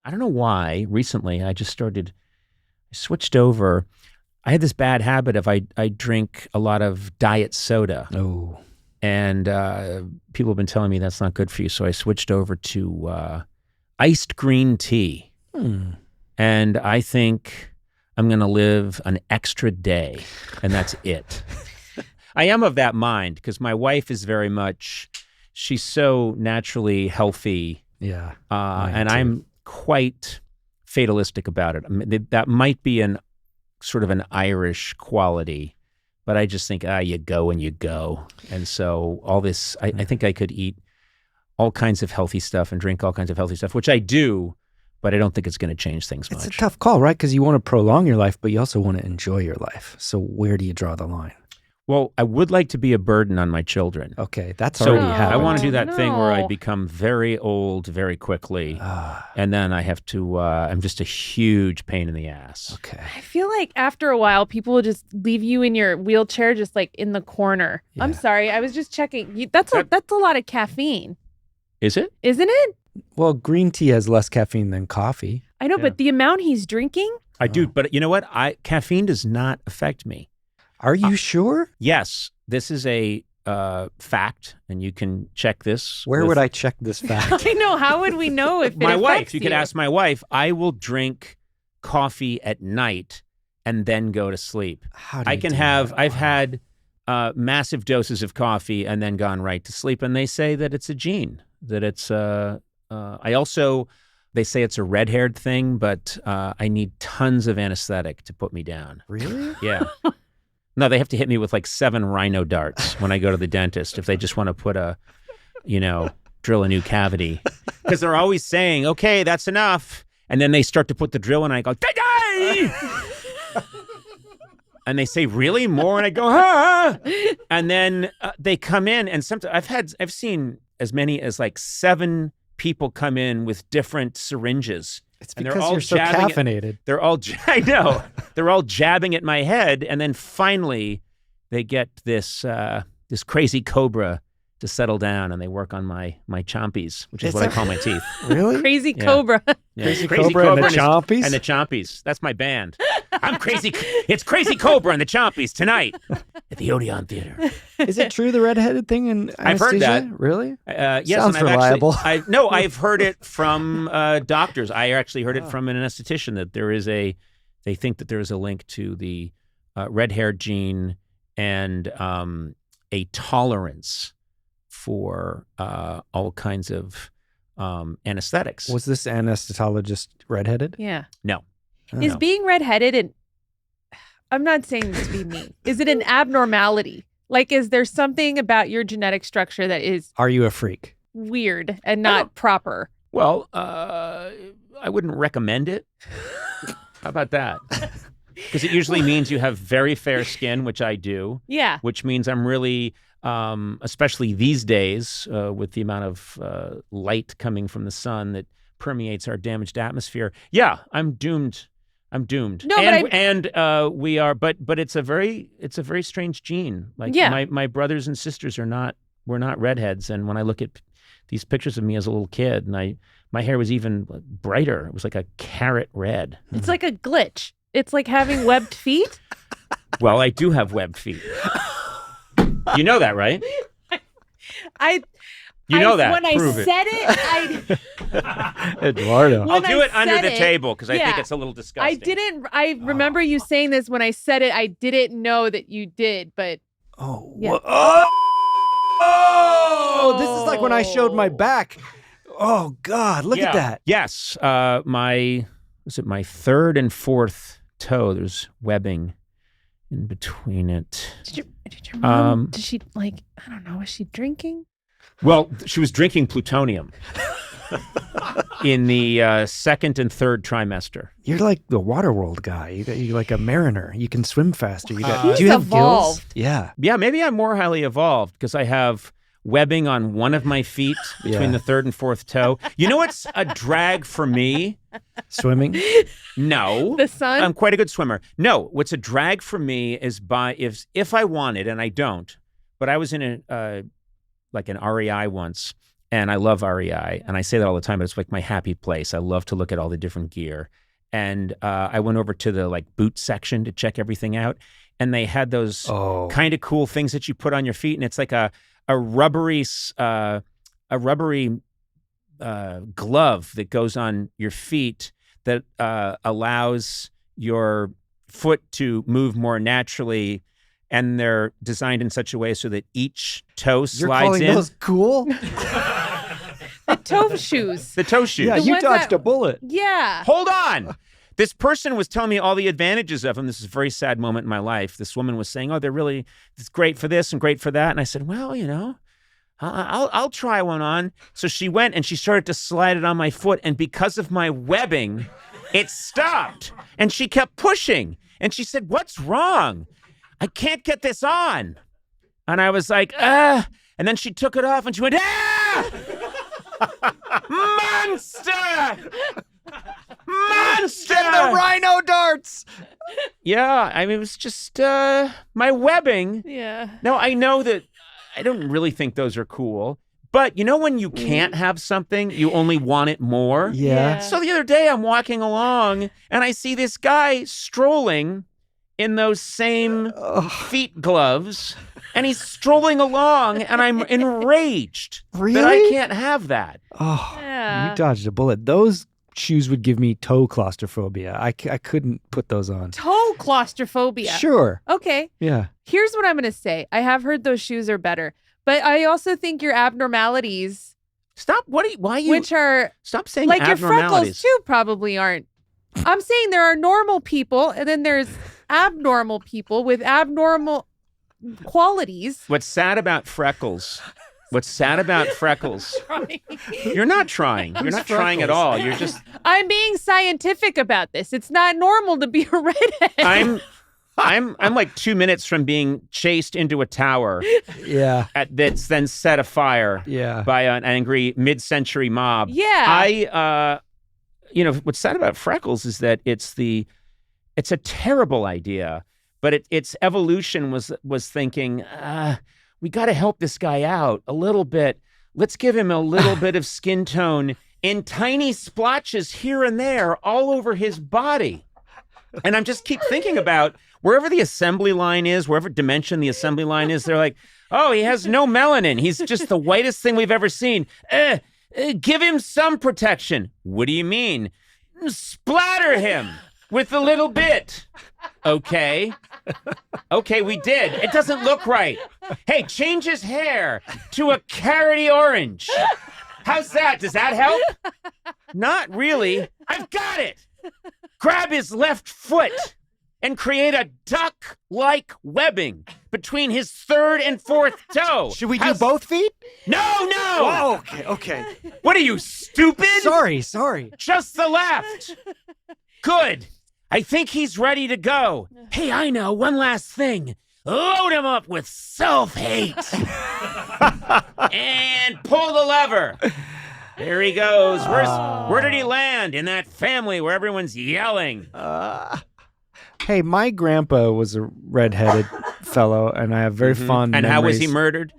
I don't know why, recently I switched over. I had this bad habit of I drink a lot of diet soda. Oh. And people have been telling me that's not good for you. So I switched over to iced green tea. And I think I'm going to live an extra day, and that's it. I am of that mind because my wife is very much, she's so naturally healthy. Yeah. And I'm quite fatalistic about it. I mean, that might be sort of an Irish quality, but I just think, you go and you go. And so all this, I think I could eat all kinds of healthy stuff and drink all kinds of healthy stuff, which I do, but I don't think it's going to change things much. It's a tough call, right? Because you want to prolong your life, but you also want to enjoy your life. So where do you draw the line? Well, I would like to be a burden on my children. Okay, that's So already happened. I want to do that thing where I become very old very quickly, and then I have to, I'm just a huge pain in the ass. Okay. I feel like after a while, people will just leave you in your wheelchair, just like in the corner. Yeah. I'm sorry, I was just checking. That's a lot of caffeine. Is it? Isn't it? Well, green tea has less caffeine than coffee. I know, but the amount he's drinking? I do, but you know what? Caffeine does not affect me. Are you sure? Yes, this is a fact, and you can check this. Where would I check this fact? I know. How would we know if my it wife? affects You could ask my wife. I will drink coffee at night and then go to sleep. How do I you can do have. that? I've had massive doses of coffee and then gone right to sleep, and they say that it's a gene. That it's. I also. They say it's a red-haired thing, but I need tons of anesthetic to put me down. Really? Yeah. No, they have to hit me with like 7 rhino darts when I go to the dentist if they just want to put drill a new cavity. Because they're always saying, okay, that's enough. And then they start to put the drill in and I go, die! And they say, really? More? And I go, ah! And then they come in and sometimes I've seen as many as like 7 people come in with different syringes. It's and because you're so caffeinated. I know. They're all jabbing at my head, and then finally they get this crazy cobra to settle down, and they work on my chompies, which is what I call my teeth. Really? Crazy cobra. Yeah. Crazy Cobra and the Chompies? And the Chompies. That's my band. I'm crazy. It's Crazy Cobra and the Chompies tonight at the Odeon Theater. Is it true, the redheaded thing in I've heard anesthesia? that. Really? Yes, Sounds and reliable. I've heard it from doctors. I actually heard it from an anesthetician that they think that there is a link to the red-haired gene and a tolerance for all kinds of anesthetics. Was this anesthetologist redheaded? Yeah. No. Is No. being redheaded, and I'm not saying this to be mean, is it an abnormality? Like, is there something about your genetic structure that is Are you a freak? weird and not proper? Well, I wouldn't recommend it. How about that? Because it usually means you have very fair skin, which I do. Yeah. Which means I'm really, especially these days, with the amount of light coming from the sun that permeates our damaged atmosphere. Yeah, I'm doomed. No, we are, but it's a very strange gene. Like my brothers and sisters we're not redheads. And when I look at these pictures of me as a little kid, and my hair was even brighter. It was like a carrot red. It's like a glitch. It's like having webbed feet. Well, I do have webbed feet. You know that, right? When I said it, Eduardo. I'll do it under the table because I think it's a little disgusting. I remember you saying this when I said it. I didn't know that you did, but This is like when I showed my back. Oh God, look at that. Yes, my 3rd and 4th toe? There's webbing in between it. Did your mom? Did she I don't know? Was she drinking? Well, she was drinking plutonium in the 2nd and 3rd trimester. You're like the Waterworld guy. You're like a mariner. You can swim faster. Do you have evolved. gills? Yeah. Yeah, maybe I'm more highly evolved because I have webbing on one of my feet between the 3rd and 4th toe. You know what's a drag for me? Swimming? The No. sun? I'm quite a good swimmer. No, what's a drag for me is if I wanted, and I don't, but I was in an REI once, and I love REI, and I say that all the time, but it's like my happy place. I love to look at all the different gear. And I went over to the like boot section to check everything out, and they had those kind of cool things that you put on your feet, and it's like a rubbery glove that goes on your feet that allows your foot to move more naturally, and they're designed in such a way so that each toe slides in. You're calling those cool? The toe shoes. The toe shoes. Yeah, The you ones dodged that- a bullet. Yeah. Hold on. This person was telling me all the advantages of them. This is a very sad moment in my life. This woman was saying, it's great for this and great for that. And I said, well, I'll try one on. So she went and she started to slide it on my foot. And because of my webbing, it stopped. And she kept pushing. And she said, what's wrong? I can't get this on. And I was like, And then she took it off and she went, Monster! Monster! Get the rhino darts! Yeah, I mean, it was just my webbing. Yeah. Now, I know that I don't really think those are cool, but when you can't have something, you only want it more? Yeah. So the other day, I'm walking along, and I see this guy strolling in those same feet gloves, and he's strolling along, and I'm enraged that I can't have that. Oh, Yeah. you dodged a bullet. Those shoes would give me toe claustrophobia. I couldn't put those on. Toe claustrophobia. Sure. Okay. Yeah. Here's what I'm going to say. I have heard those shoes are better, but I also think your abnormalities, Stop. which are Stop saying like your abnormalities. freckles too, probably aren't. I'm saying there are normal people, and then there's abnormal people with abnormal qualities. What's sad about freckles? You're not trying. You're not trying at all. You're just. I'm being scientific about this. It's not normal to be a redhead. I'm like 2 minutes from being chased into a tower Yeah. that's then set afire Yeah. by an angry mid-century mob. Yeah. What's sad about freckles is that it's a terrible idea, but its evolution was thinking, we got to help this guy out a little bit. Let's give him a little bit of skin tone in tiny splotches here and there all over his body. And I'm just keep thinking about wherever the assembly line is, wherever dimension the assembly line is, they're like, oh, he has no melanin. He's just the whitest thing we've ever seen. Give him some protection. What do you mean? Splatter him with a little bit. Okay, we did. It doesn't look right. Hey, change his hair to a carroty orange. How's that? Does that help? Not really. I've got it. Grab his left foot and create a duck-like webbing between his third and fourth toe. Should we do both feet? No! Oh, okay. What are you, stupid? Sorry. Just the left. Good. I think he's ready to go. Hey, I know. One last thing. Load him up with self-hate. And pull the lever. There he goes. Where did he land? In that family where everyone's yelling. Hey, my grandpa was a redheaded fellow, and I have very fond And memories. how was he murdered?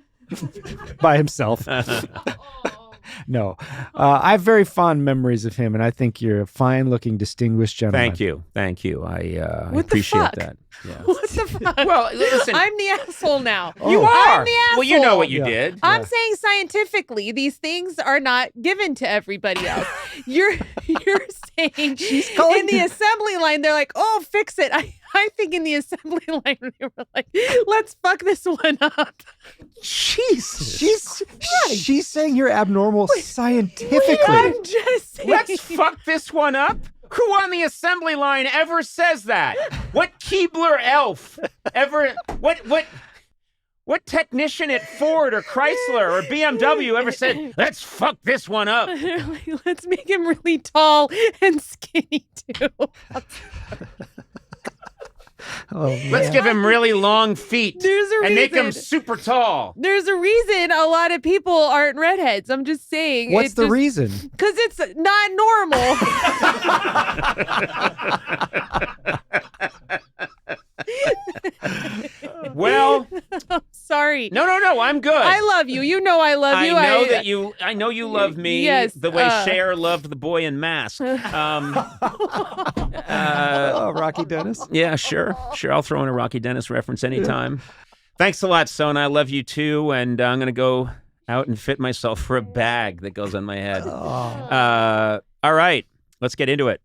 By himself. No. I have very fond memories of him, and I think you're a fine-looking, distinguished gentleman. Thank you. I What the appreciate fuck? that. Yeah. What the fuck? Well, listen. I'm the asshole now. You are. I'm the asshole. Well, you know what you Yeah. did. I'm saying scientifically, these things are not given to everybody else. You're saying in the assembly line, they're like, oh, fix it. I think in the assembly line, they were like, let's fuck this one up. Jesus. She's saying you're abnormal scientifically. I'm just saying. Let's fuck this one up. Who on the assembly line ever says that? What Keebler elf ever? What technician at Ford or Chrysler or BMW ever said, "Let's fuck this one up"? Let's make him really tall and skinny too. Oh, man. Let's give him really long feet There's a and make him reason. super tall. There's a reason a lot of people aren't redheads. I'm just saying. What's the reason? Because it's not normal. Well, I'm sorry. sorry. No, I'm good. I love you. You know I love you. I know you love me. Yes, the way Cher loved the boy in Mask. Rocky Dennis. Yeah, sure. I'll throw in a Rocky Dennis reference anytime. Thanks a lot, Sona. I love you too, and I'm gonna go out and fit myself for a bag that goes on my head. All right, let's get into it.